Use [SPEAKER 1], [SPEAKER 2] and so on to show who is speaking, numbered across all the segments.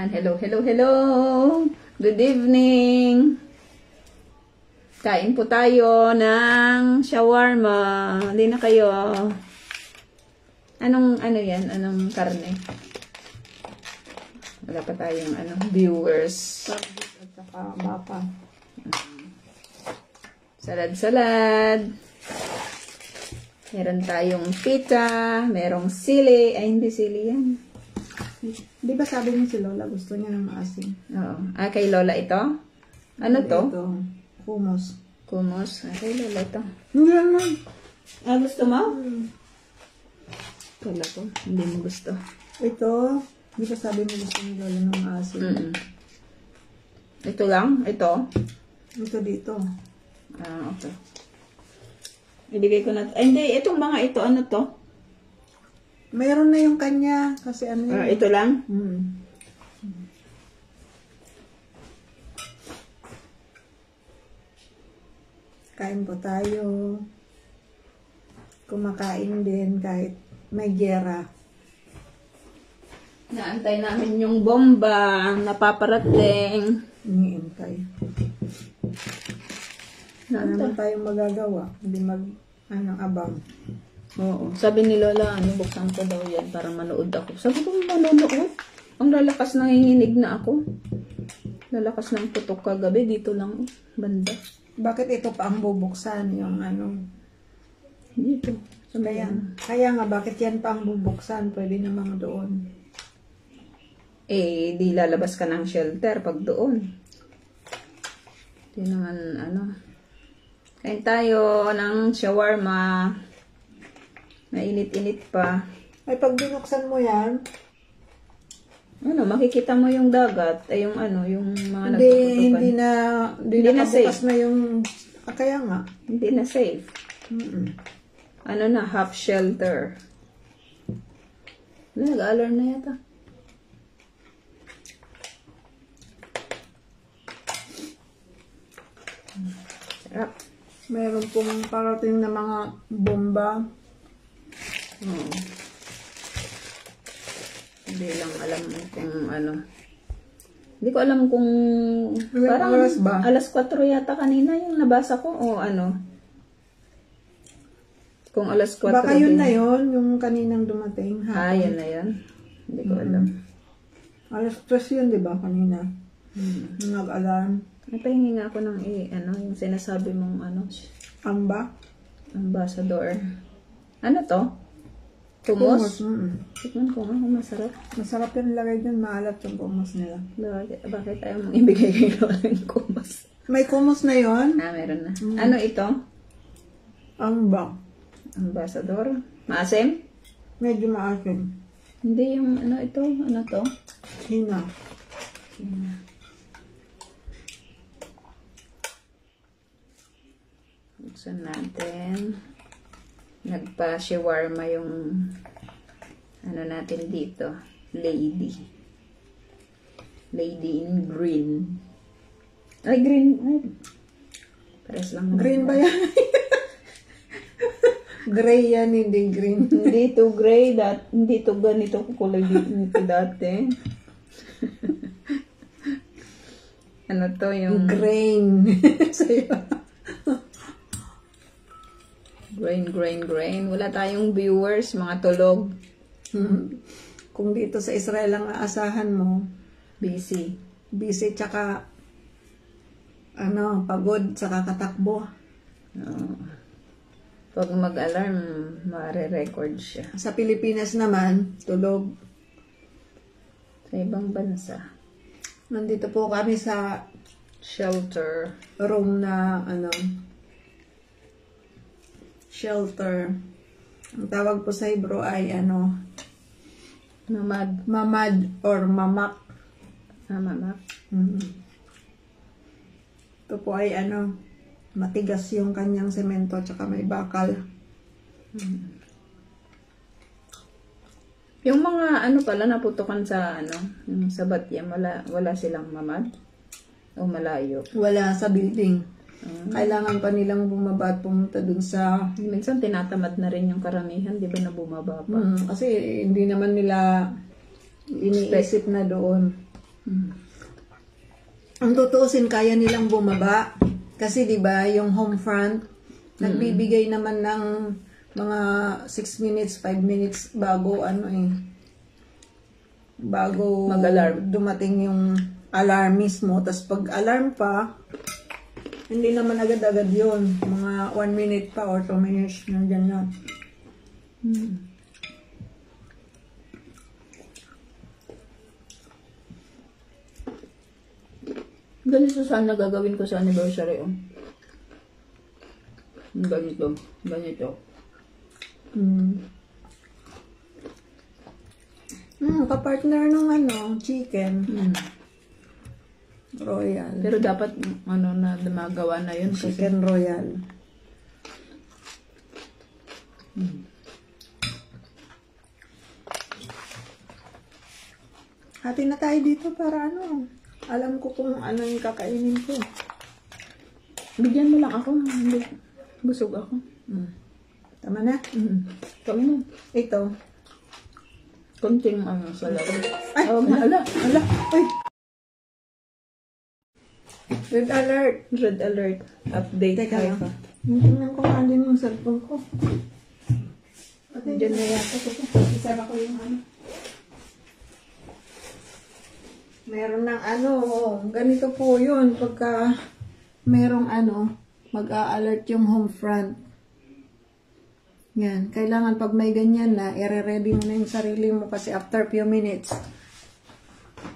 [SPEAKER 1] Ayan, hello, hello, hello. Good evening. Kain po tayo ng shawarma. Hindi na kayo. Anong yan? Anong karne? Wala pa tayong viewers.
[SPEAKER 2] At saka baka.
[SPEAKER 1] Salad-salad. Meron tayong pita. Merong sili. Ay, hindi sili yan.
[SPEAKER 2] Di ba sabi niyo si Lola gusto niya ng maasim?
[SPEAKER 1] Oo. Ah, kay Lola ito? Ano to?
[SPEAKER 2] Ito, hummus.
[SPEAKER 1] Kumos. Ah, kay Lola ito.
[SPEAKER 2] Hindi naman.
[SPEAKER 1] Ah, gusto mo? Wala ko. Hindi mo gusto.
[SPEAKER 2] Ito, di ba sabi niyo gusto ni Lola ng maasim?
[SPEAKER 1] Ito lang? Ito?
[SPEAKER 2] Ito dito.
[SPEAKER 1] Ah, okay. Ibigay ko na. Ay, hindi. Itong mga ito, ano to?
[SPEAKER 2] Mayroon na yung kanya. Kasi ano yun.
[SPEAKER 1] Ito lang?
[SPEAKER 2] Kain po tayo. Kumakain din kahit may gera.
[SPEAKER 1] Naantay namin yung bomba na paparating.
[SPEAKER 2] Iniintay. Wala naman tayong magagawa. Hindi abang.
[SPEAKER 1] Oo. Sabi ni Lola, buksan ko daw yan para manood ako. Sabi ko, manonood? Ang lalakas nanginginig na ako. Lalakas ng putok kagabi. Dito lang, banda.
[SPEAKER 2] Bakit ito pa ang bubuksan? Yung
[SPEAKER 1] Dito.
[SPEAKER 2] Kaya nga, bakit yan pa ang bubuksan? Pwede namang doon.
[SPEAKER 1] Eh, di lalabas ka ng shelter pag doon. Di naman, Kain tayo ng shawarma. Mainit-init pa.
[SPEAKER 2] Ay, pag binuksan mo yan,
[SPEAKER 1] makikita mo yung dagat. Ay, yung yung mga
[SPEAKER 2] hindi na
[SPEAKER 1] safe.
[SPEAKER 2] bukas na yung, kaya nga.
[SPEAKER 1] Hindi na safe. Half shelter. Nag-alarm na yata. Sarap.
[SPEAKER 2] Meron pong parating na mga bomba.
[SPEAKER 1] Hindi lang alam kung Hindi ko alam kung parang
[SPEAKER 2] oras ba?
[SPEAKER 1] alas 4 yata kanina yung nabasa ko o Kung alas 4
[SPEAKER 2] Baka yun
[SPEAKER 1] din.
[SPEAKER 2] na yun, yung kaninang dumating.
[SPEAKER 1] Ah, yan na yan. Hindi ko alam.
[SPEAKER 2] Alas 3 yun, di ba, kanina? Nag-alarm.
[SPEAKER 1] Napahingi nga ako ng yung sinasabi mong
[SPEAKER 2] Amba?
[SPEAKER 1] ambassador. Ano to? Hummus? Tikman ko nga kung masarap.
[SPEAKER 2] Masarap yung lagay dyan, maalat yung hummus nila.
[SPEAKER 1] Bakit ayaw mong ibigay kay Lola yung hummus?
[SPEAKER 2] May hummus na yun?
[SPEAKER 1] Ah, meron na. Ano ito?
[SPEAKER 2] Amba.
[SPEAKER 1] Ambassador? Maasim?
[SPEAKER 2] Medyo maasim.
[SPEAKER 1] Hindi yung ito? Ano to?
[SPEAKER 2] Hina.
[SPEAKER 1] Buksan natin. Nagpa-shawarma yung natin dito. Lady in green. Ay, green. Ay, pares lang.
[SPEAKER 2] Green ba yan? Gray yan, hindi green.
[SPEAKER 1] Hindi to gray. Hindi to ganito kulay nito dati. Ano to yung...
[SPEAKER 2] Grain. Sa'yo.
[SPEAKER 1] Grain. Wala tayong viewers, mga tulog.
[SPEAKER 2] Kung dito sa Israel ang aasahan mo,
[SPEAKER 1] Busy,
[SPEAKER 2] tsaka pagod, tsaka katakbo.
[SPEAKER 1] Pag mag-alarm, mare-record siya.
[SPEAKER 2] Sa Pilipinas naman, tulog.
[SPEAKER 1] Sa ibang bansa.
[SPEAKER 2] Nandito po kami sa
[SPEAKER 1] Shelter.
[SPEAKER 2] room na shelter. Ang tawag po sa Hebrew ay mamad or mamak.
[SPEAKER 1] Mamak.
[SPEAKER 2] Ito po ay matigas yung kanyang semento tsaka may bakal.
[SPEAKER 1] Yung mga pala naputukan sa yung sa Batyam, wala silang mamad o malayo.
[SPEAKER 2] Wala sa building. Kailangan pa nilang bumaba at pumunta dun sa...
[SPEAKER 1] Minsan tinatamad na rin yung karamihan, di ba, na bumaba pa.
[SPEAKER 2] Kasi hindi naman nila iniisip na doon. Ang tutuusin, kaya nilang bumaba. Kasi 'di ba yung home front, nagbibigay naman ng mga 6 minutes, 5 minutes bago bago
[SPEAKER 1] Mag-alarm.
[SPEAKER 2] dumating yung alarm mismo. Tapos pag alarm pa, hindi naman agad-agad yun. Mga 1 minute pa or 2 minutes, nandyan na.
[SPEAKER 1] Ganito sana gagawin ko sa anniversary. Ganito. Ganito.
[SPEAKER 2] Kapartner nung chicken. Royal.
[SPEAKER 1] Pero dapat na magawa na yun. Kasi
[SPEAKER 2] Chicken royal. Hati na tayo dito para alam ko kung ano yung kakainin ko.
[SPEAKER 1] bigyan mo lang ako. Hindi. Busog ako.
[SPEAKER 2] Tama na?
[SPEAKER 1] Kami na.
[SPEAKER 2] Ito.
[SPEAKER 1] Konting salad.
[SPEAKER 2] Ay,
[SPEAKER 1] Ala.
[SPEAKER 2] Ay! Red alert.
[SPEAKER 1] Red alert. Update.
[SPEAKER 2] Teka
[SPEAKER 1] Hi,
[SPEAKER 2] lang.
[SPEAKER 1] pa.
[SPEAKER 2] Tingnan ko nga din yung cellphone ko.
[SPEAKER 1] Diyan na yata ko.
[SPEAKER 2] Isara ko yung Meron ng ganito po yun. Pagka merong mag-a-alert yung home front. Yan. Kailangan pag may ganyan na, i-ready mo na yung sarili mo kasi after few minutes,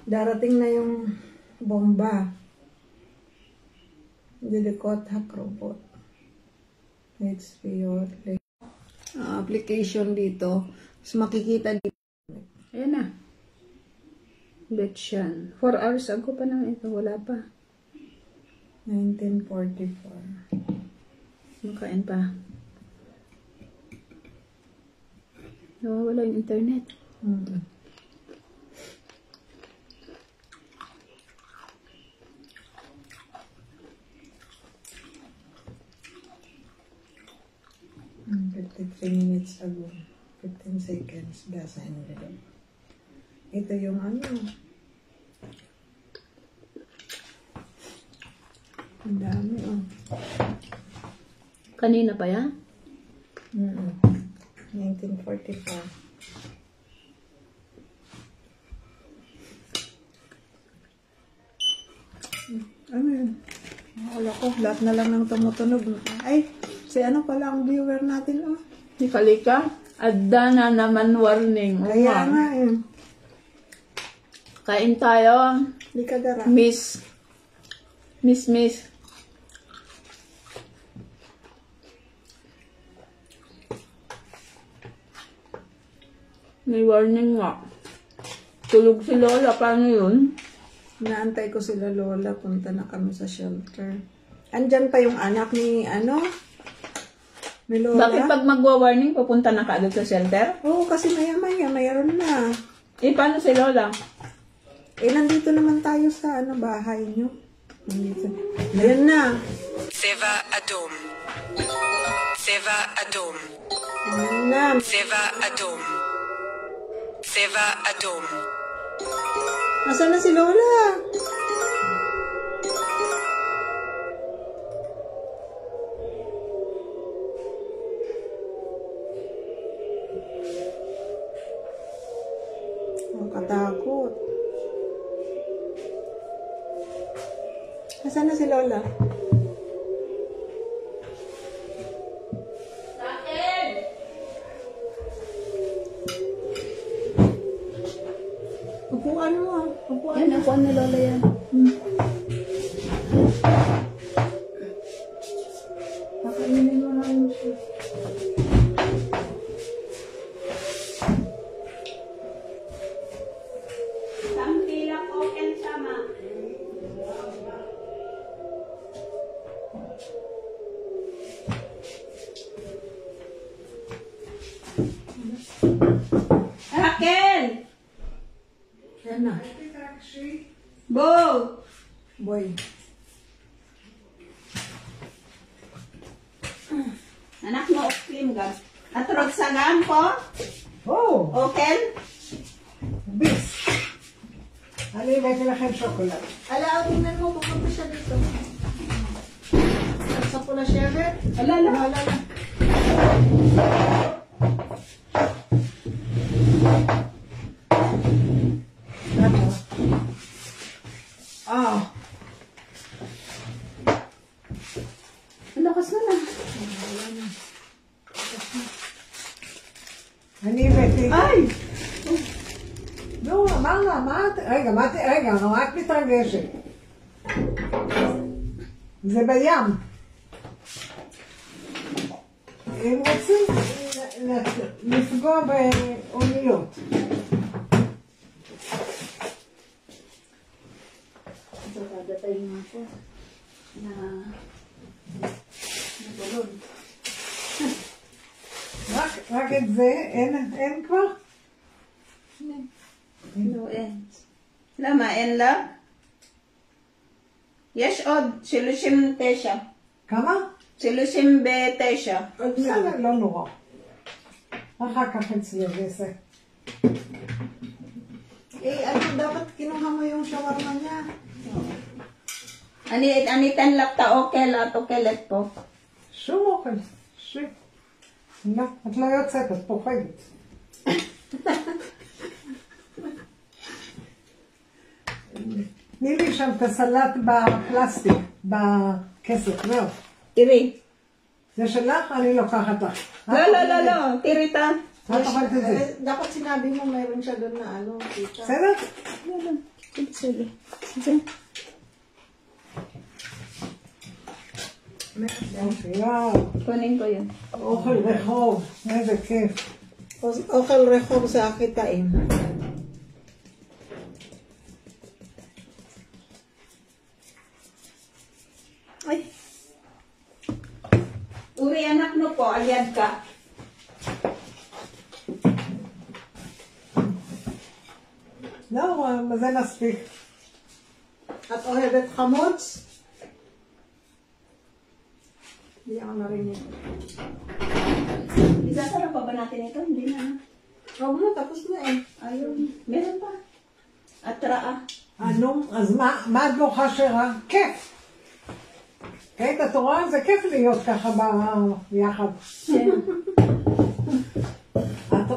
[SPEAKER 2] darating na yung bomba. Dilikot hack robot. HP or application dito. So makikita dito.
[SPEAKER 1] Ayan na. Let's yan. 4 hours ago pa naman ito. Wala pa.
[SPEAKER 2] 1944.
[SPEAKER 1] Makain pa. Nawawala yung internet.
[SPEAKER 2] Mm-hmm. Mm, 53 minutes ago. 15 seconds. Gas ended. Ito yung Ang dami
[SPEAKER 1] Kanina pa yan?
[SPEAKER 2] 1945. Ano yun? Akala ko, lahat na lang ng tumutunog. Ay, si pala ang viewer natin,
[SPEAKER 1] Si Kalika? Adda na naman warning.
[SPEAKER 2] Kaya nga,
[SPEAKER 1] Kain tayo.
[SPEAKER 2] Di ka dara.
[SPEAKER 1] Miss. May warning nga. Tulog si Lola. Paano yun?
[SPEAKER 2] Inaantay ko sila Lola. Punta na kami sa shelter. Andyan pa yung anak ni ni Lola.
[SPEAKER 1] Bakit pag magwa-warning, pupunta na kaagad sa shelter?
[SPEAKER 2] Oo, kasi maya-maya, mayroon na.
[SPEAKER 1] Paano si Lola?
[SPEAKER 2] Nandito naman tayo sa bahay nyo. Nandito. Ayan na.
[SPEAKER 3] צבע אדום. צבע אדום.
[SPEAKER 2] Ayan na.
[SPEAKER 3] צבע אדום. צבע אדום.
[SPEAKER 2] Nasaan na si Lola? Katakot. Nasaan na si Lola? Upuan mo. Upuan.
[SPEAKER 1] Yan, nakuha ni Lola yan.
[SPEAKER 2] Pakainin mo na yun siya.
[SPEAKER 1] Raquel!
[SPEAKER 2] Yan na.
[SPEAKER 1] Bo!
[SPEAKER 2] Boy.
[SPEAKER 1] Anak mo, oklim ka. Atrog sagam ko?
[SPEAKER 2] Oh!
[SPEAKER 1] Okay?
[SPEAKER 2] Bis!
[SPEAKER 4] אני הבאתי לכם שוקולד.
[SPEAKER 2] Ala, tingnan mo, pupunta siya dito. Sa pula siyempre?
[SPEAKER 1] Ala, ala.
[SPEAKER 2] Ala.
[SPEAKER 4] Ah,
[SPEAKER 1] Ang lakas na lang.
[SPEAKER 4] אני הבאתי.
[SPEAKER 1] Ay!
[SPEAKER 4] נו, אמרנו, רגע, מה את מתרגשת? זה בים. הם רוצים לפגוע באוניות.
[SPEAKER 1] So, kagatay mo ako na balon.
[SPEAKER 4] רק את זה, אין כבר?
[SPEAKER 1] No end. למה? אין לה? יש עוד 39.
[SPEAKER 4] כמה?
[SPEAKER 1] 39.
[SPEAKER 4] בסדר, לא נורא. אחר כך אצלי זה.
[SPEAKER 2] Ano, dapat kinuha mo yung shawarma niya.
[SPEAKER 1] אני אתן לך את האוכל, את אוכלת פה.
[SPEAKER 4] שום אוכל. לא, את לא יוצאת, את פוחדת. תני לי שם את הסלט בפלסטיק, בכסף, זהו.
[SPEAKER 1] תראי.
[SPEAKER 4] זה שלך, אני לוקחת לך.
[SPEAKER 1] לא, תראי את ה...
[SPEAKER 4] את אוכלת את זה.
[SPEAKER 2] Dapat sinabi mo mayroon siya doon na ano, tita.
[SPEAKER 4] בסדר?
[SPEAKER 1] לא, תצאי. זה.
[SPEAKER 4] יואו,
[SPEAKER 1] קונים פה יun.
[SPEAKER 4] אוכל רחוב, איזה כיף.
[SPEAKER 2] Okel rehog sa akitain.
[SPEAKER 1] Ay. Uri anak mo po, alyad ka.
[SPEAKER 4] לא, זה מספיק.
[SPEAKER 2] At ohevet chamots. Hindi ako narinig.
[SPEAKER 1] Isasarap pa ba natin ito? Hindi na.
[SPEAKER 2] Huwag mo, tapos na eh.
[SPEAKER 1] Ayun. Meron pa. Atraa.
[SPEAKER 4] נו, אז מה את לא חשרה? כיף. כן, את רואה? זה כיף להיות ככה ביחד. את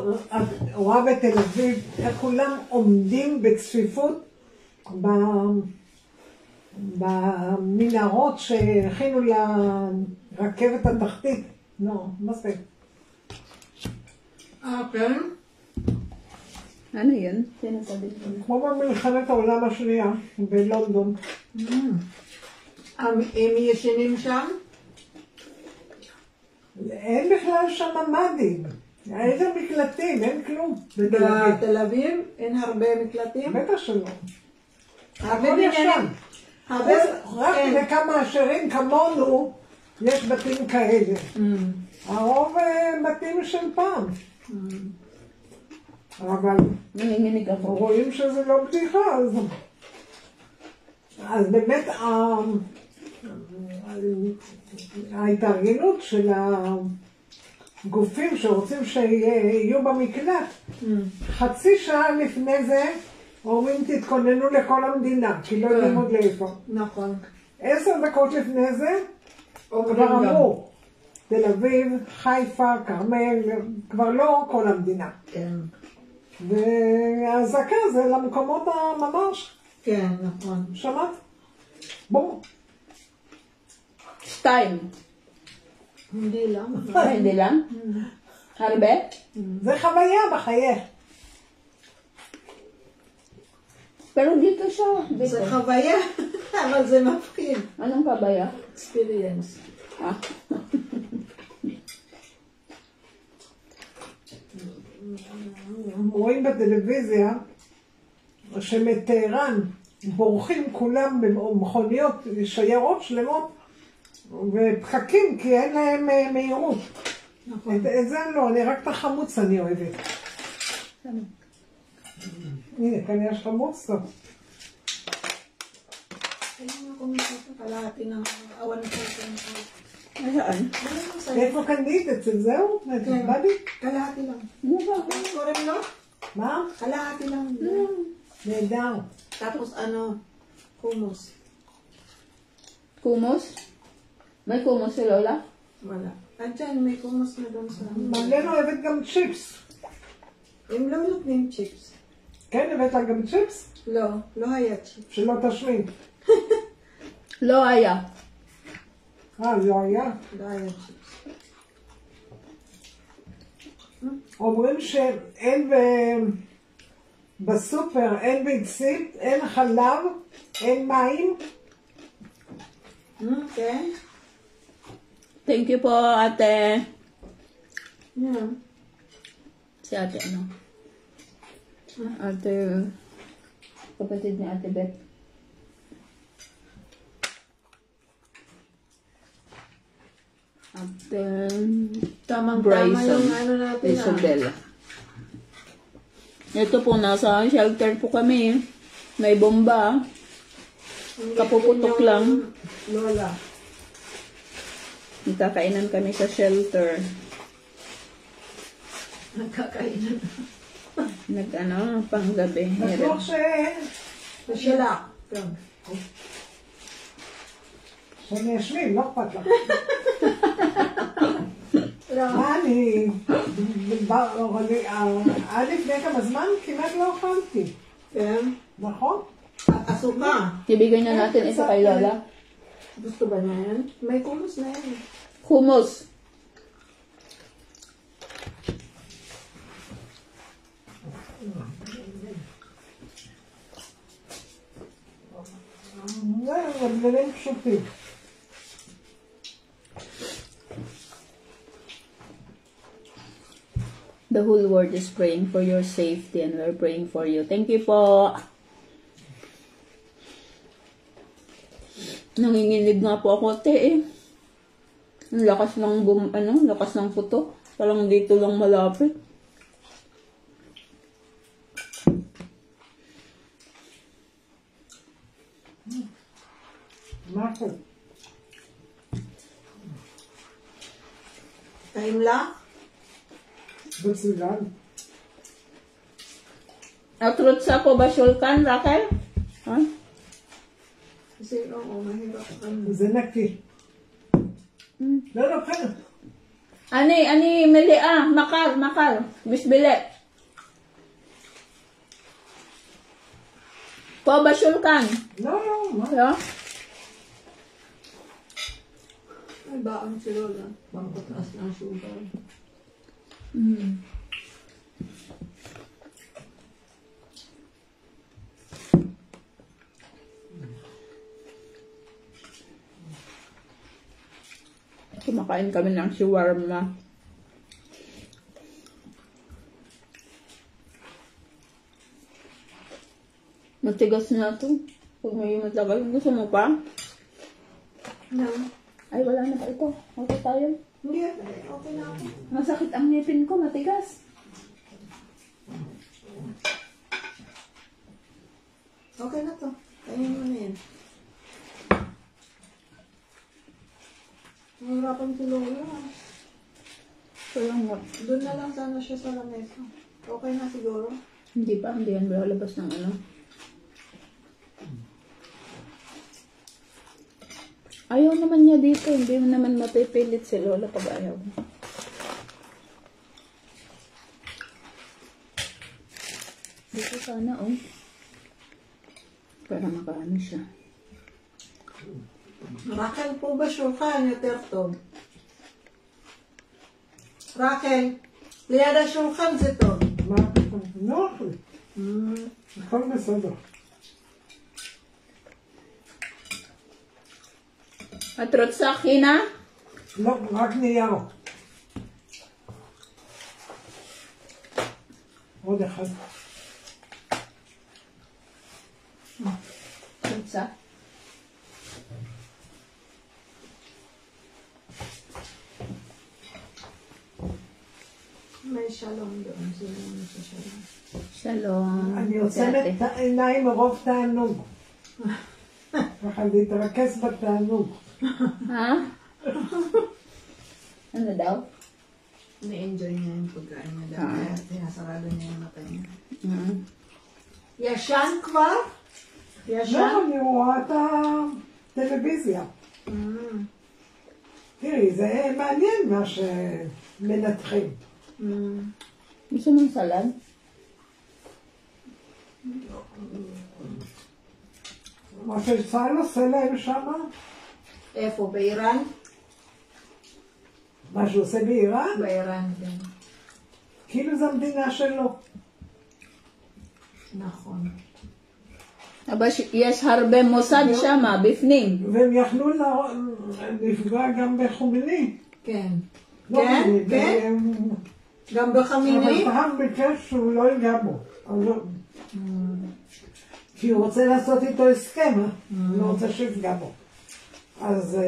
[SPEAKER 4] רואה בתל אביב, איך כולם עומדים בצפיפות במנהרות שהכינו לרכבת התחתית. לא, מספיק.
[SPEAKER 2] כן?
[SPEAKER 1] Ano yun? Sinasabi ko na.
[SPEAKER 4] כמו במלחמת העולם השנייה בלונדון.
[SPEAKER 2] הם ישנים שם?
[SPEAKER 4] אין בכלל שם ממ"דים. איזה מקלטים, אין כלום.
[SPEAKER 2] בתל אביב אין הרבה מקלטים?
[SPEAKER 4] בטח שלא.
[SPEAKER 2] הרבה
[SPEAKER 4] הכל ישן.
[SPEAKER 2] הרבה...
[SPEAKER 4] רק לכמה עשירים כמונו יש בתים כאלה. הרוב בתים של פעם. אבל
[SPEAKER 1] Nanginginig ako.
[SPEAKER 4] רואים שזה לא בדיחה, אז באמת ההתארגנות של הגופים שרוצים שיהיו במקלט, חצי שעה לפני זה אומרים תתכוננו לכל המדינה, כי לא יודעים עוד לאיפה.
[SPEAKER 2] נכון.
[SPEAKER 4] 10 דקות לפני זה
[SPEAKER 2] אומרים
[SPEAKER 4] כבר
[SPEAKER 2] גם.
[SPEAKER 4] אמרו, תל אביב, חיפה, כרמל, כבר לא כל המדינה.
[SPEAKER 2] כן.
[SPEAKER 4] והזעקה זה למקומות הממש,
[SPEAKER 2] כן, נכון.
[SPEAKER 4] שמעת? בואו.
[SPEAKER 1] 2.
[SPEAKER 2] Hindi lang.
[SPEAKER 1] Hindi lang? Harbe?
[SPEAKER 4] זה חוויה בחייך.
[SPEAKER 1] Pero dito siya. Dito.
[SPEAKER 2] זה חוויה, אבל זה מפחיד.
[SPEAKER 1] Anong kabaya?
[SPEAKER 2] experience.
[SPEAKER 1] Ah.
[SPEAKER 4] רואים בטלוויזיה שמטהרן בורחים כולם במכוניות, שיירות שלמות ופחקים כי אין להם מהירות.
[SPEAKER 2] נכון.
[SPEAKER 4] את זה לא, אני רק את החמוץ אני אוהבת. הנה, כאן יש חמוץ טוב.
[SPEAKER 2] Tingnan ko nito kalahati ng awan ko.
[SPEAKER 1] Nasaan?
[SPEAKER 4] איפה קנית? אצל זהו? אצל בדי?
[SPEAKER 2] Kalahati lang.
[SPEAKER 1] Ano ba?
[SPEAKER 2] Korem no?
[SPEAKER 4] מה?
[SPEAKER 2] Kalahati lang.
[SPEAKER 4] נהדר.
[SPEAKER 2] Tapos hummus.
[SPEAKER 1] Kumos? May kumos si Lola?
[SPEAKER 2] Wala. Andyan, may hummus na doon sa...
[SPEAKER 4] מעניין אוהבת גם צ'יפס.
[SPEAKER 2] הם לא נותנים צ'יפס.
[SPEAKER 4] כן, הבאת גם צ'יפס?
[SPEAKER 2] לא היה צ'יפס.
[SPEAKER 4] שלא תשמין.
[SPEAKER 1] לא היה.
[SPEAKER 4] לא היה?
[SPEAKER 2] לא היה צ'יפס.
[SPEAKER 4] אומרים שאין בסופר, אין ביצית, אין חלב, אין מים.
[SPEAKER 2] כן?
[SPEAKER 1] Thank you po, ate.
[SPEAKER 2] Yeah.
[SPEAKER 1] Si ate ano? Ate, kapatid ni ate Beth. Ate,
[SPEAKER 2] Tamang-tama yung natin
[SPEAKER 1] Isabella. Ito po, nasa shelter po kami. May bomba. Kapuputok lang.
[SPEAKER 2] Lola.
[SPEAKER 1] Nagkakainan kami sa shelter.
[SPEAKER 2] Nagkakainan.
[SPEAKER 1] Panggabi.
[SPEAKER 4] בטוח
[SPEAKER 2] Sila.
[SPEAKER 4] שאני אשמין, לא אכפת לך. מה אני... עד לפני כמה זמן כמעט לא אכלתי.
[SPEAKER 2] כן?
[SPEAKER 4] נכון?
[SPEAKER 2] Asuka.
[SPEAKER 1] Ibigay na natin ito kay Lola.
[SPEAKER 2] Gusto ba niya yan? May hummus na yan.
[SPEAKER 1] Hummus.
[SPEAKER 4] זה דברים פשוטים.
[SPEAKER 1] The whole world is praying for your safety and we're praying for you. Thank you po. Nanginginig nga po ako, te eh. Ang lakas ng lakas ng putok. Parang dito lang malapit.
[SPEAKER 4] משהו.
[SPEAKER 2] Time lang?
[SPEAKER 4] מצוין.
[SPEAKER 1] Atrot sa po ba sulkan, Raquel? Ha?
[SPEAKER 2] Kasi mahirap.
[SPEAKER 4] זה נקי. לא, לא, כן.
[SPEAKER 1] Ani, meliah, makal. Bisbile. Po ba sulkan?
[SPEAKER 4] לא, לא, מה?
[SPEAKER 1] Yo?
[SPEAKER 2] Ay, baon si Lola. Pangpataas ng sugar.
[SPEAKER 1] Kumakain kami ng shawarma. Matigas na to. Pag may matagal, gusto mo pa?
[SPEAKER 2] No.
[SPEAKER 1] Ay, wala na pa ito. Okay tayo.
[SPEAKER 2] Hindi. Okay na ako.
[SPEAKER 1] Masakit ang ngipin ko, matigas.
[SPEAKER 2] Okay na to. Kainin mo na yan. Mahirapan si Lola.
[SPEAKER 1] Kaya nga.
[SPEAKER 2] Doon na lang sana siya sa lamesa. Okay na siguro.
[SPEAKER 1] Hindi pa, hindi yan lalabas ng ano. Ayaw naman niya dito. Hindi mo naman mapipilit si Lola pag ayaw. Dito sana, oh. Para makaano siya.
[SPEAKER 2] Raquel po ba shulkan ya terto? Raquel, liada shulkan zito.
[SPEAKER 4] מה פתאום? נוח לי. הכל בסדר.
[SPEAKER 1] At rotsak, Hina?
[SPEAKER 4] לא, רק נייר. עוד אחד.
[SPEAKER 1] Rotsak?
[SPEAKER 2] May shalom doon. Sino mo sa shalom?
[SPEAKER 1] Shalom.
[SPEAKER 4] אני עוצמת את העיניים מרוב תענוג. ככה להתרכז בתענוג.
[SPEAKER 1] Ha? Ano daw?
[SPEAKER 2] Na-enjoy niya yung pagkain niya. Kaya sinasarado niya yung mata niya.
[SPEAKER 1] Mm.
[SPEAKER 2] Yashan kwa? ישן?
[SPEAKER 4] לא, אני רואה את הטלוויזיה. תראי, זה מעניין מה שמנתחים.
[SPEAKER 1] Gusto mong salad?
[SPEAKER 4] מה שצה"ל עושה להם שמה,
[SPEAKER 2] איפה? באיראן?
[SPEAKER 4] מה שהוא עושה באיראן,
[SPEAKER 2] באיראן, כן.
[SPEAKER 4] כאילו זו המדינה שלו.
[SPEAKER 2] נכון.
[SPEAKER 1] אבל יש הרבה מוסד שמה, בפנים.
[SPEAKER 4] והם יכלו לפגוע גם בחומיני.
[SPEAKER 2] כן.
[SPEAKER 4] לא
[SPEAKER 2] כן?
[SPEAKER 4] חומיני,
[SPEAKER 2] כן? גם
[SPEAKER 4] אבל
[SPEAKER 2] בחמיני?
[SPEAKER 4] טראמפ ביקש שהוא לא ייגע בו. אז לא- כי הוא רוצה לעשות איתו הסכם, הוא לא רוצה שיפגע בו. אז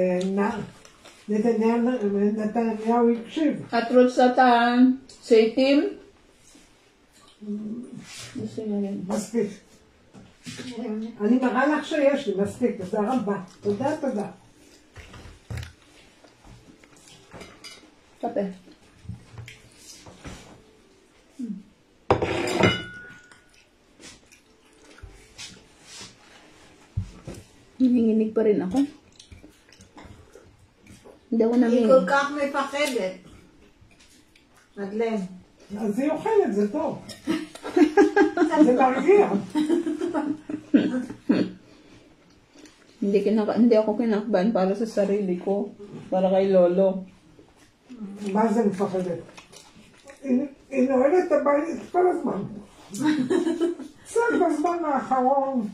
[SPEAKER 4] נתניהו הקשיב.
[SPEAKER 1] At רוצה את הסרטים? Gusto niya rin.
[SPEAKER 4] מספיק. אני מראה לך שיש לי, מספיק, תודה רבה. תודה, תודה.
[SPEAKER 1] Kape. Nanginginig pa rin ako. Hindi ako
[SPEAKER 2] היא
[SPEAKER 1] nanginginig.
[SPEAKER 2] כל כך מפחדת. מדלן.
[SPEAKER 4] אז היא אוכלת, זה טוב. זה מרגיע.
[SPEAKER 1] Hindi ako kinakbahan para sa sarili ko. Para kay Lolo.
[SPEAKER 4] מה זה מפחדת? היא נועלת את הבית כל הזמן. קצת בזמן האחרון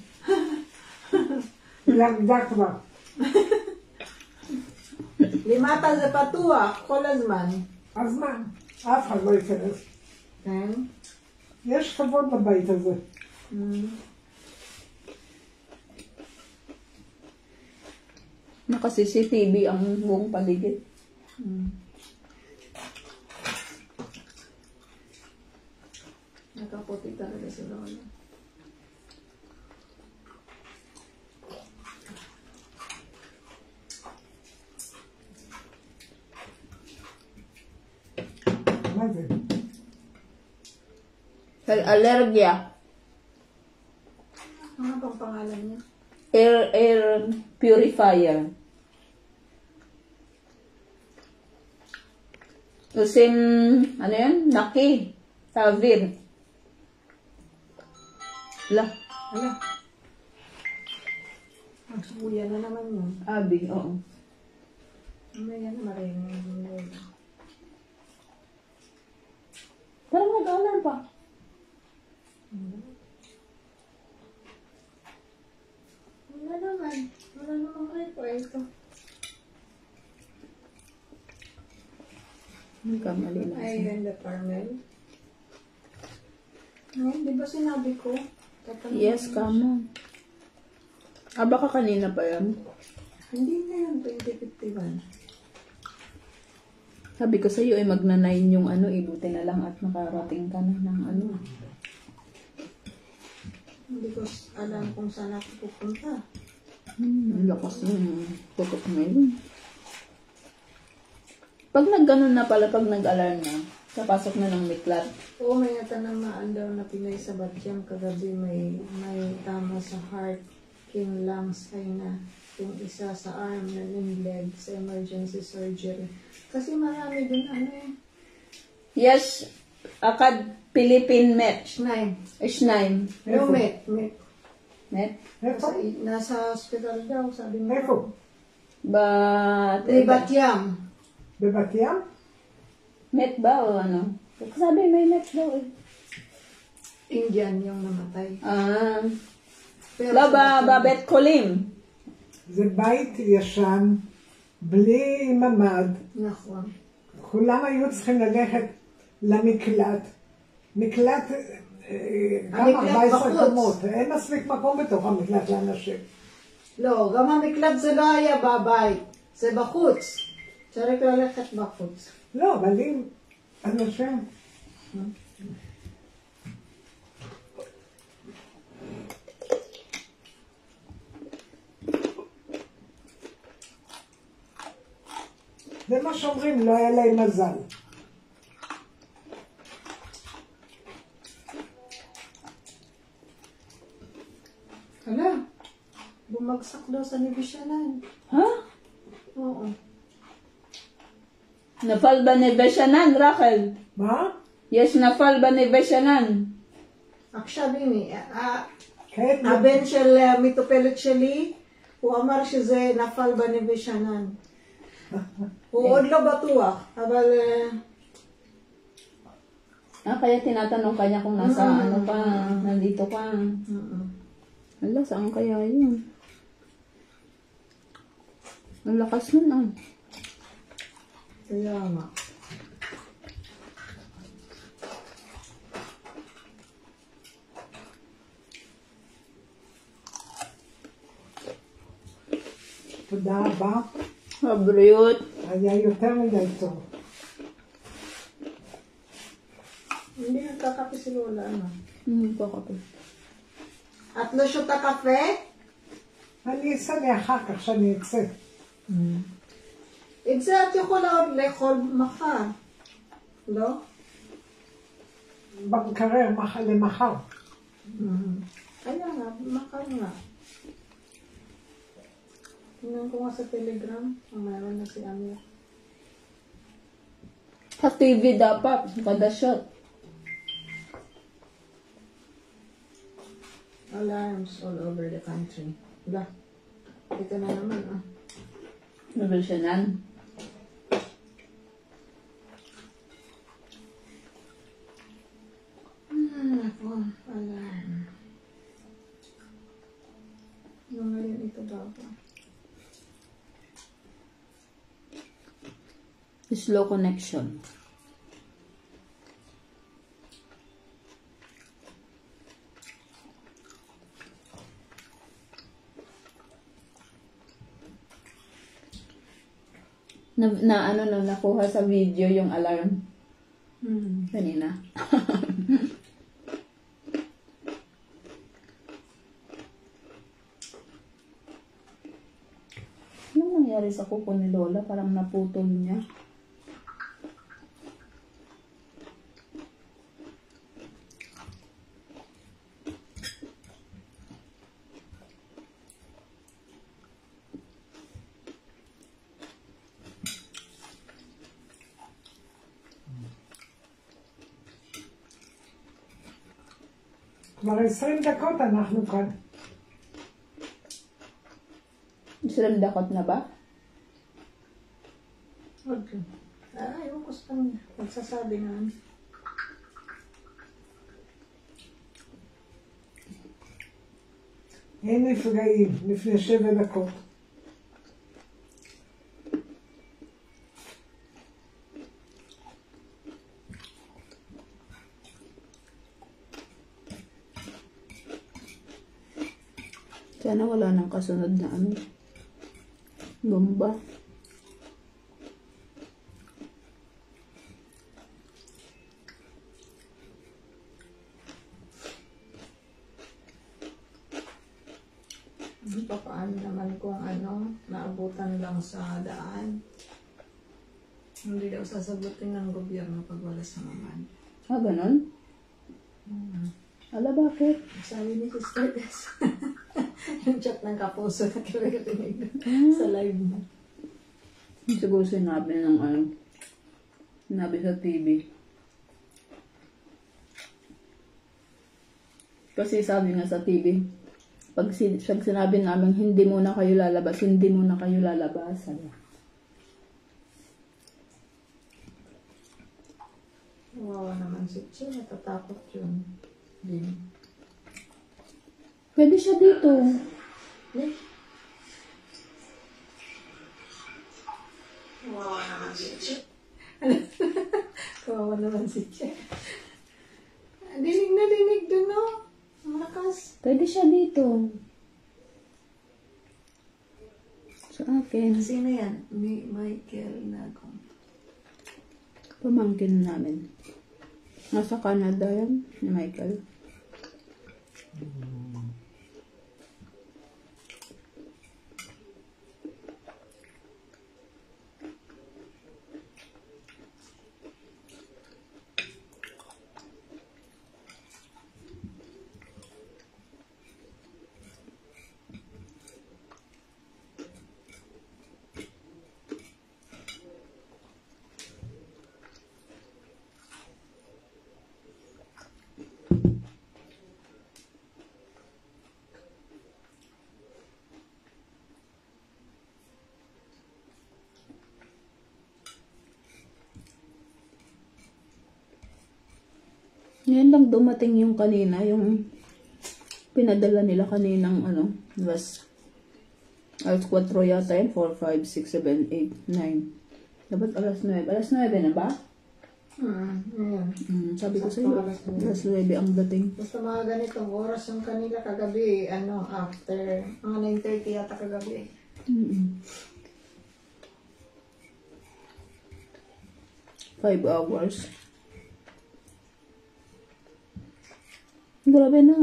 [SPEAKER 4] למדה כבר.
[SPEAKER 2] למטה זה פתוח כל הזמן.
[SPEAKER 4] אז מה? אף אחד לא ייכנס.
[SPEAKER 2] כן?
[SPEAKER 4] יש כבוד בבית הזה.
[SPEAKER 1] Naka-CCTV ang buong paligid.
[SPEAKER 2] Nakaputi talaga si Lola.
[SPEAKER 4] מה זה?
[SPEAKER 1] Allergia.
[SPEAKER 2] Ano bang pangalan niya?
[SPEAKER 1] Air purifier. Usim, ano yan? Naki. Tavir. La.
[SPEAKER 2] Ala. Ang suya na naman yun.
[SPEAKER 1] Abi, oo.
[SPEAKER 2] Mamaya na marinig.
[SPEAKER 1] Parang nag-alarm pa.
[SPEAKER 2] Wala naman. Wala naman kayo po ito.
[SPEAKER 1] Nagkamali na.
[SPEAKER 2] Ay, the Carmel. Ay, di ba sinabi ko? Tatanungin
[SPEAKER 1] Yes, kamo. Baka kanina pa yan.
[SPEAKER 2] Hindi na yan, 2051.
[SPEAKER 1] Sabi ko sa'yo, magna-9 yung ano, ibuti na lang at nakarating ka na ng ano.
[SPEAKER 2] Hindi ko alam kung saan ako pupunta.
[SPEAKER 1] Ang lakas yung tutok ngayon. Pag nag-ganon na pala, pag nag-alarm na, kapasok na ng miklat.
[SPEAKER 2] Oo, may natanamaan daw na Pinay sa Batyang kagabi may tama sa heart, king lungs ay na yung isa sa arm na yung leg sa emergency surgery. Kasi marami dun ano eh.
[SPEAKER 1] Yes, akad Philippine Met.
[SPEAKER 2] Schnei.
[SPEAKER 1] Schneim.
[SPEAKER 2] No, met.
[SPEAKER 1] Met?
[SPEAKER 4] איפה?
[SPEAKER 2] Nasa hospital daw, sabi mo.
[SPEAKER 4] איפה?
[SPEAKER 2] May Batyang.
[SPEAKER 4] בבת ים?
[SPEAKER 1] Met ba o ano? Sabi may met daw eh.
[SPEAKER 2] Indian yung namatay. Pero
[SPEAKER 1] בבית חולים.
[SPEAKER 4] זה בית ישן, בלי ממ"ד.
[SPEAKER 2] נכון.
[SPEAKER 4] כולם היו צריכים ללכת למקלט. מקלט, גם
[SPEAKER 2] המקלט
[SPEAKER 4] 14
[SPEAKER 2] בחוץ.
[SPEAKER 4] קומות. אין מספיק מקום בתוך המקלט לאנשים.
[SPEAKER 2] לא, גם המקלט זה לא היה בבית, זה בחוץ. צריך ללכת בחוץ.
[SPEAKER 4] לא, אבל אם אנשים... זה מה שאומרים, לא היה להם מזל.
[SPEAKER 2] Hala, Bumagsak daw sa nebisyanan.
[SPEAKER 1] Ha?
[SPEAKER 2] Oo.
[SPEAKER 1] Nafal ba ni Beshanan, Rachel?
[SPEAKER 4] מה?
[SPEAKER 1] Yes, nafal ba ni Beshanan?
[SPEAKER 2] עכשיו הנה,
[SPEAKER 4] כעת
[SPEAKER 2] הבן של המטופלת שלי, הוא אמר שזה נפל בנווה שאנן. הוא עוד לא בטוח, אבל
[SPEAKER 1] Kaya tinatanong kanya kung nasa ano ka, nandito ka. Ala, saan kaya yun? Ang lakas nun ah.
[SPEAKER 2] kaya nga.
[SPEAKER 4] תודה רבה.
[SPEAKER 1] Abryot.
[SPEAKER 4] היה יותר מדי טוב.
[SPEAKER 2] Hindi nagkakape si Lola, ano?
[SPEAKER 1] Kakape.
[SPEAKER 2] את לא שותה קפה?
[SPEAKER 4] אני אסנה אחר כך שאני אצא.
[SPEAKER 2] את זה את יכולה עוד לאכול מחר, לא?
[SPEAKER 4] במקרר למחר.
[SPEAKER 2] Kaya nga, mahal nga. Tingnan ko nga sa Telegram, meron na si Amir.
[SPEAKER 1] Sa TV dapat, kada shot.
[SPEAKER 2] Alarms all over the country. Wala. Ito na naman, ah.
[SPEAKER 1] Nabelsyanan.
[SPEAKER 2] Ako, alarm. Ano ngayon ito ba ako?
[SPEAKER 1] Slow connection. Nakuha sa video yung alarm kanina. Anong nangyari sa kuko ni Lola? Parang naputol niya.
[SPEAKER 4] כבר 20 דקות אנחנו כאן.
[SPEAKER 1] 20 dakot na ba?
[SPEAKER 2] Okay. Ayaw ko sa kanya. Magsasabi nga.
[SPEAKER 4] אין נפגעים לפני 7 דקות.
[SPEAKER 1] Sana wala nang kasunod na ano. Bomba.
[SPEAKER 2] Paano naman kung ano, naabutan lang sa daan. Hindi daw sasagutin ng gobyerno pag wala sa maman.
[SPEAKER 1] Ganon? Ala, bakit?
[SPEAKER 2] Sabi ni Sister Des. Yung chat ng kapuso na kinikinig sa live mo.
[SPEAKER 1] Siguro sinabi ng ano, sinabi sa TV. Kasi sabi nga sa TV, pag sinabi namin hindi muna kayo lalabas, hindi muna kayo lalabas. Ano?
[SPEAKER 2] Wawa naman si Che, natatakot yun. Din.
[SPEAKER 1] Pwede siya dito.
[SPEAKER 2] Eh? Wawa naman si Che. Wawa naman si Che. Dinig na dinig dun, no? Malakas.
[SPEAKER 1] Pwede siya dito. Sa akin.
[SPEAKER 2] Sino yan? Michael Nagong.
[SPEAKER 1] Pamangkin namin. Nasa Canada yan, ni Michael. Ngayon lang dumating yung kanina, yung pinadala nila kaninang ano, was alas 4 yata yun, 4, 5, 6, 7, 8, 9. Dapat alas 9. Alas 9 na ba?
[SPEAKER 2] Ayan.
[SPEAKER 1] Sabi ko sa'yo, alas 9 ang dating.
[SPEAKER 2] Basta mga ganitong oras yung kanila kagabi, after mga 9:30 yata kagabi.
[SPEAKER 1] 5 hours. Grabe na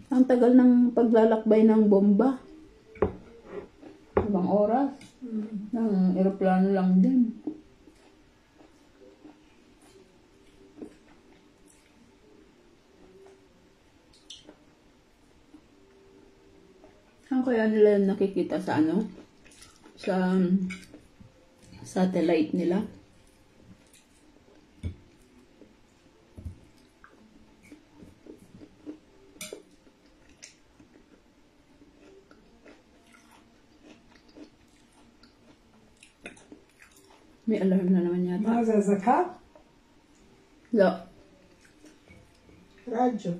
[SPEAKER 1] ang tagal ng paglalakbay ng bomba. Ibang oras. Ng eroplano lang din. Saan kaya nila nakikita sa ano? Sa satellite nila? May alarm na naman yata.
[SPEAKER 4] מה זה, אזעקה?
[SPEAKER 1] לא.
[SPEAKER 2] Radyo.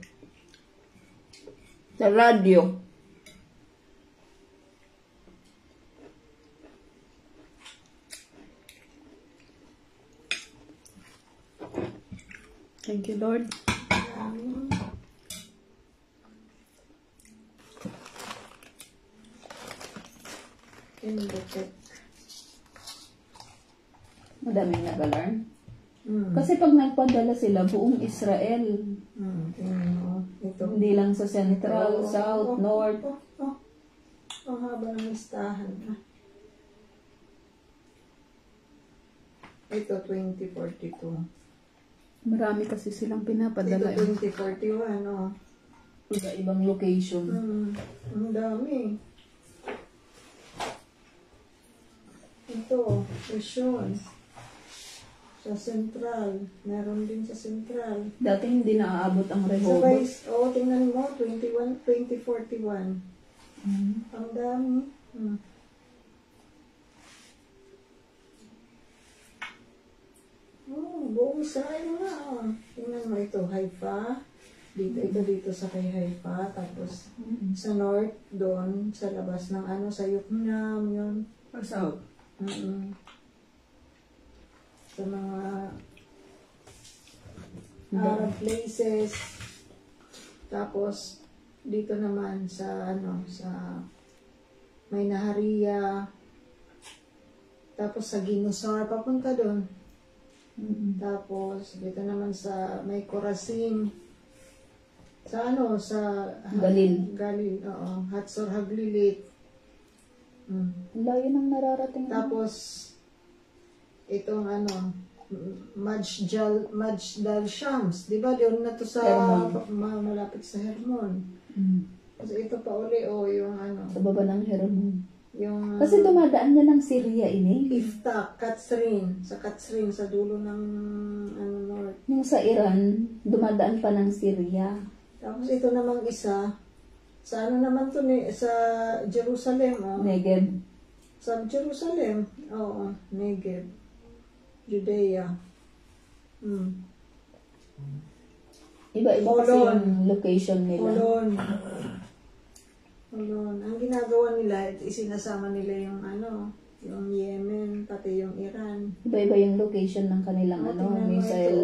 [SPEAKER 1] Sa radyo. Thank you, Lord.
[SPEAKER 2] Indicate.
[SPEAKER 1] Madaming nag-alarm. Kasi pag nagpadala sila, buong Israel.
[SPEAKER 2] Tingnan mo. Ito.
[SPEAKER 1] Hindi lang sa Central, South, North.
[SPEAKER 2] Ang haba ng listahan. Ito, 2042.
[SPEAKER 1] Marami kasi silang
[SPEAKER 2] Ito,
[SPEAKER 1] pinapadala.
[SPEAKER 2] 2041,
[SPEAKER 1] Iba-ibang location.
[SPEAKER 2] Ang dami. Ito, Luzon. Sa Central. Meron din sa Central.
[SPEAKER 1] Dati hindi naaabot ang
[SPEAKER 2] Sabay,
[SPEAKER 1] Rehoboth.
[SPEAKER 2] tingnan mo, 2041. Ang dami. Buong Israel na. Tingnan mo ito, Haifa. Dito sa kay Haifa. Tapos, sa north, doon, sa labas ng sa Yuknam, yun.
[SPEAKER 1] South.
[SPEAKER 2] Sa mga Arab places. Tapos, dito naman sa sa may Naharia. Tapos sa Ginosar, papunta doon. Tapos, dito naman sa may Corazin. Sa sa
[SPEAKER 1] Galil.
[SPEAKER 2] Galil, oo. Hatzor Haglilit.
[SPEAKER 1] Ang layo ng nararating.
[SPEAKER 2] Tapos, itong Majdal Shams. Di ba? Doon na to sa malapit sa Hermon. Kasi ito pa uli, yung
[SPEAKER 1] Sa baba ng Hermon.
[SPEAKER 2] yung
[SPEAKER 1] Kasi dumadaan niya ng Syria ini.
[SPEAKER 2] Iftak, Katsrin. Sa Katsrin, sa dulo ng north.
[SPEAKER 1] Yung sa Iran, dumadaan pa ng Syria.
[SPEAKER 2] Tapos ito namang isa, sa naman to sa Jerusalem,
[SPEAKER 1] Negev.
[SPEAKER 2] Sa Jerusalem, Negev. Judea.
[SPEAKER 1] Iba-iba kasi yung location nila.
[SPEAKER 2] Holon. Ang ginagawa nila, isinasama nila yung yung Yemen, pati yung Iran.
[SPEAKER 1] Iba-iba yung location ng kanilang missile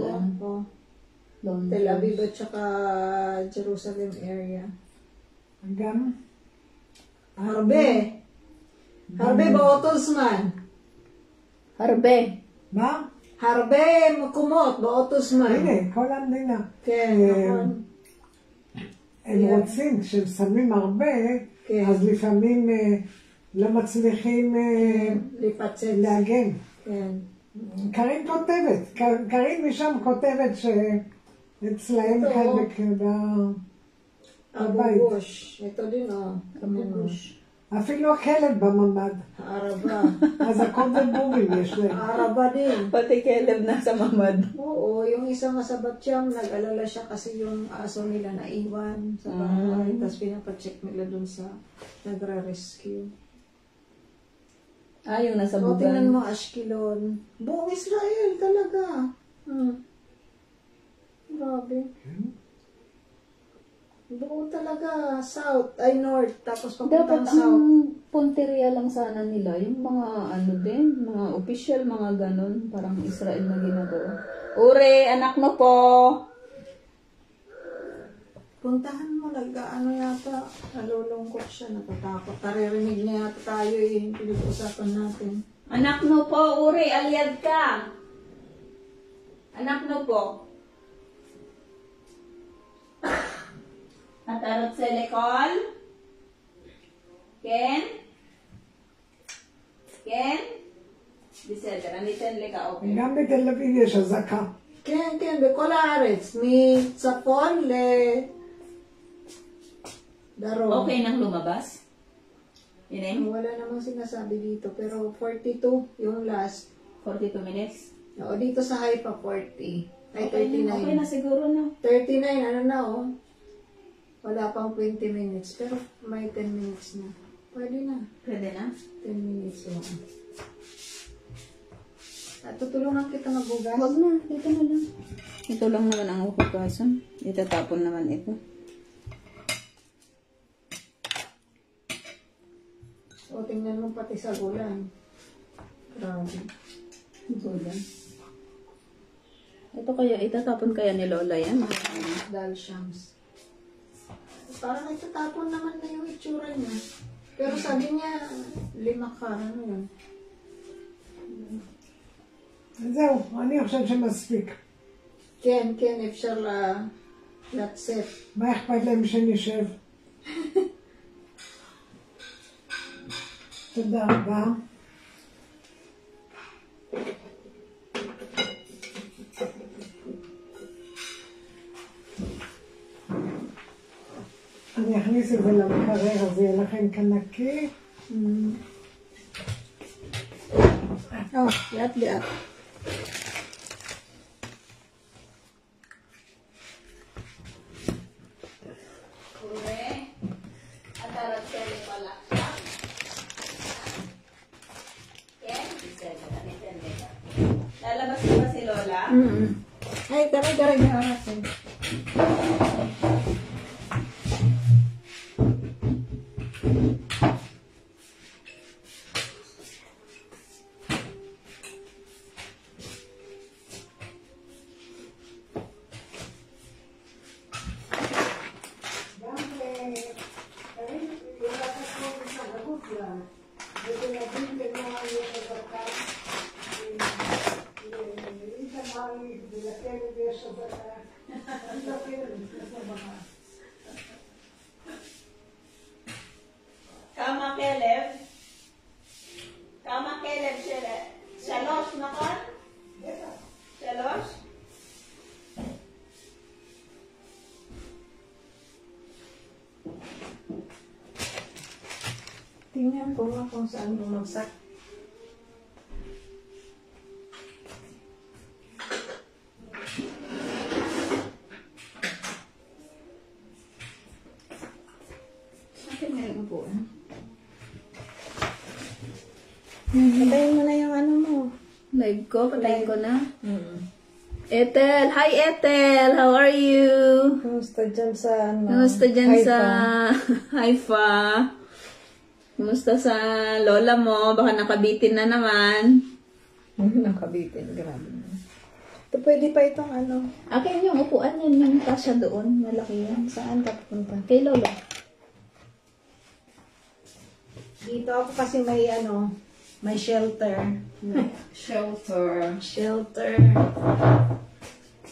[SPEAKER 1] launchers.
[SPEAKER 2] Tel Aviv at saka Jerusalem area.
[SPEAKER 4] גם
[SPEAKER 2] Harbe באוטו זמן.
[SPEAKER 1] Harbe.
[SPEAKER 4] מה?
[SPEAKER 2] הרבה מקומות באותו זמן.
[SPEAKER 4] הנה, כל המדינה.
[SPEAKER 2] כן, נכון.
[SPEAKER 4] הם רוצים, כששמים הרבה,
[SPEAKER 2] כן.
[SPEAKER 4] אז לפעמים לא מצליחים
[SPEAKER 2] לפצץ.
[SPEAKER 4] להגן.
[SPEAKER 2] כן.
[SPEAKER 4] קרין כותבת, קרין משם כותבת שאצלהם כאן
[SPEAKER 2] אבו
[SPEAKER 4] בבית.
[SPEAKER 2] גוש. ito din,
[SPEAKER 1] Abu Ghosh.
[SPEAKER 4] אפילו הכלב בממ"ד.
[SPEAKER 2] הערבה.
[SPEAKER 4] אז הכל זה בורים יש להם.
[SPEAKER 2] הערבה din.
[SPEAKER 1] Pati Caleb nasa mamad.
[SPEAKER 2] Oo, yung isa nga sa Batsyam, nag-alala siya kasi yung aso nila naiwan sa bahay. Tapos pinapacheck nila dun sa nagra-rescue.
[SPEAKER 1] Yung nasa
[SPEAKER 2] O, tingnan
[SPEAKER 1] Bugan.
[SPEAKER 2] mo, Ashkelon. Buong Israel talaga. Grabe. Buo talaga, south, ay north, tapos
[SPEAKER 1] Dapat
[SPEAKER 2] papuntang
[SPEAKER 1] ang
[SPEAKER 2] south.
[SPEAKER 1] punteriya lang sana nila, yung mga ano din, mga official, mga ganon, parang Israel na ginagawa. Ure, anak mo po!
[SPEAKER 2] Puntahan mo, nag-ano yata, nalulungkot siya, natatakot. Naririnig niya yata tayo yung pinag-usapan natin.
[SPEAKER 1] Anak mo po, Ure, alyad ka! Anak mo po. Atarot selekol? Ken? Ken? בסדר, אני אתן לך אוכל.
[SPEAKER 4] גם בתל אביב יש אזעקה.
[SPEAKER 2] כן, כן, בכל הארץ, מצפון לדרום.
[SPEAKER 1] Okay nang lumabas? Yun
[SPEAKER 2] Wala namang sinasabi dito, pero 42 yung last.
[SPEAKER 1] 42 minutes?
[SPEAKER 2] O, dito sa Haifa, 40. Ay,
[SPEAKER 1] Okay na, okay na
[SPEAKER 2] 39.
[SPEAKER 1] siguro na.
[SPEAKER 2] 39, ano na, oh. Wala pang 20 minutes, pero may 10 minutes na. Pwede na.
[SPEAKER 1] Pwede na?
[SPEAKER 2] 10 minutes, oh. At tutulungan kita magbugas.
[SPEAKER 1] Huwag na, dito na lang. Ito lang naman ang hukugasan. Itatapon naman ito.
[SPEAKER 2] O, tingnan mo pati sa gulan. Grabe.
[SPEAKER 1] Gulan. Ito kaya, itatapon kaya ni Lola yan?
[SPEAKER 2] Dal Shams. Parang itatapon naman na yung itsura niya. Pero sabi niya, 5 ka, ano yun?
[SPEAKER 4] זהו, אני חושבת שמספיק.
[SPEAKER 2] כן, כן, אפשר לצאת.
[SPEAKER 4] מה אכפת להם שנשב? תודה רבה. אני אכניס את זה למקרר, אז יהיה לכם כאן נקי.
[SPEAKER 2] לאט לאט.
[SPEAKER 1] Ure, atarot selekol lang siya. Ken? Biseda, anitin nila. Lalabas na ba si Lola?
[SPEAKER 2] Ay, garay na natin.
[SPEAKER 1] כמה כלב? כמה כלב של... 3, נכון? 3?
[SPEAKER 2] Tingnan ko nga kung saan bumagsak.
[SPEAKER 1] Akin na yung upuan.
[SPEAKER 2] Patayin mo na yung ano mo.
[SPEAKER 1] Live ko, patayin ko na. Ethel! Hi Ethel! How are you?
[SPEAKER 2] Kumusta dyan sa ano?
[SPEAKER 1] Kumusta dyan
[SPEAKER 2] Haifa?
[SPEAKER 1] sa Haifa? Kumusta sa lola mo? Baka nakabitin na naman.
[SPEAKER 2] Nakabitin, grabe. Ito pwede pa itong ano.
[SPEAKER 1] Akin yung upuan yan, yung kasya doon. Malaki yan.
[SPEAKER 2] Saan ka pupunta?
[SPEAKER 1] Kay Lola.
[SPEAKER 2] Dito ako kasi may ano, may shelter.
[SPEAKER 1] Shelter.
[SPEAKER 2] Shelter.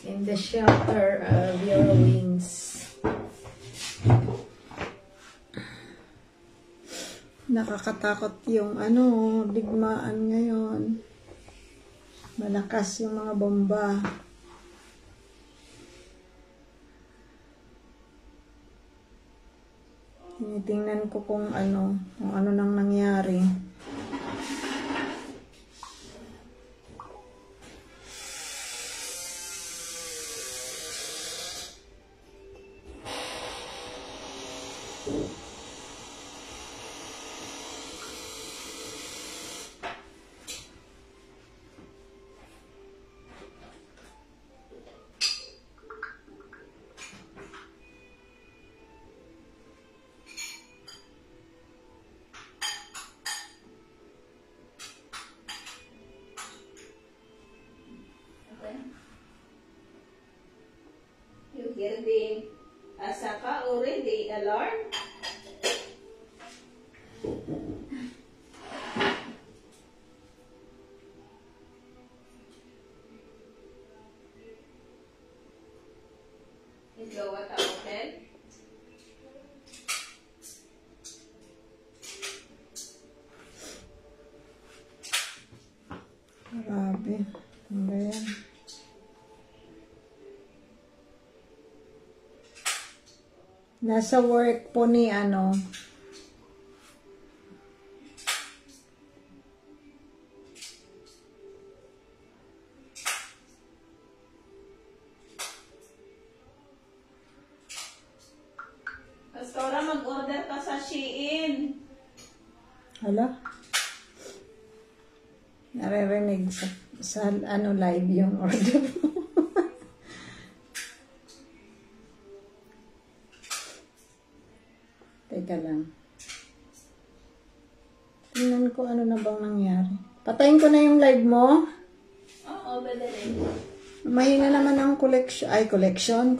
[SPEAKER 2] In the shelter of your wings. Nakakatakot yung ano, digmaan ngayon. Malakas yung mga bomba. Tinitingnan ko kung ano nang nangyari.
[SPEAKER 1] Girdi, asa ka uri di alarm? Ikaw at hotel?
[SPEAKER 2] Grabe. Ano ba yan? Nasa work po ni ano.
[SPEAKER 1] Pastora, mag-order ka sa Shein.
[SPEAKER 2] Hala? Naririnig sa ano live yung order mo. Teka lang. Tingnan ko ano na bang nangyari. Patayin ko na yung live mo.
[SPEAKER 1] Oo, pwede rin.
[SPEAKER 2] Mahina naman ang connection.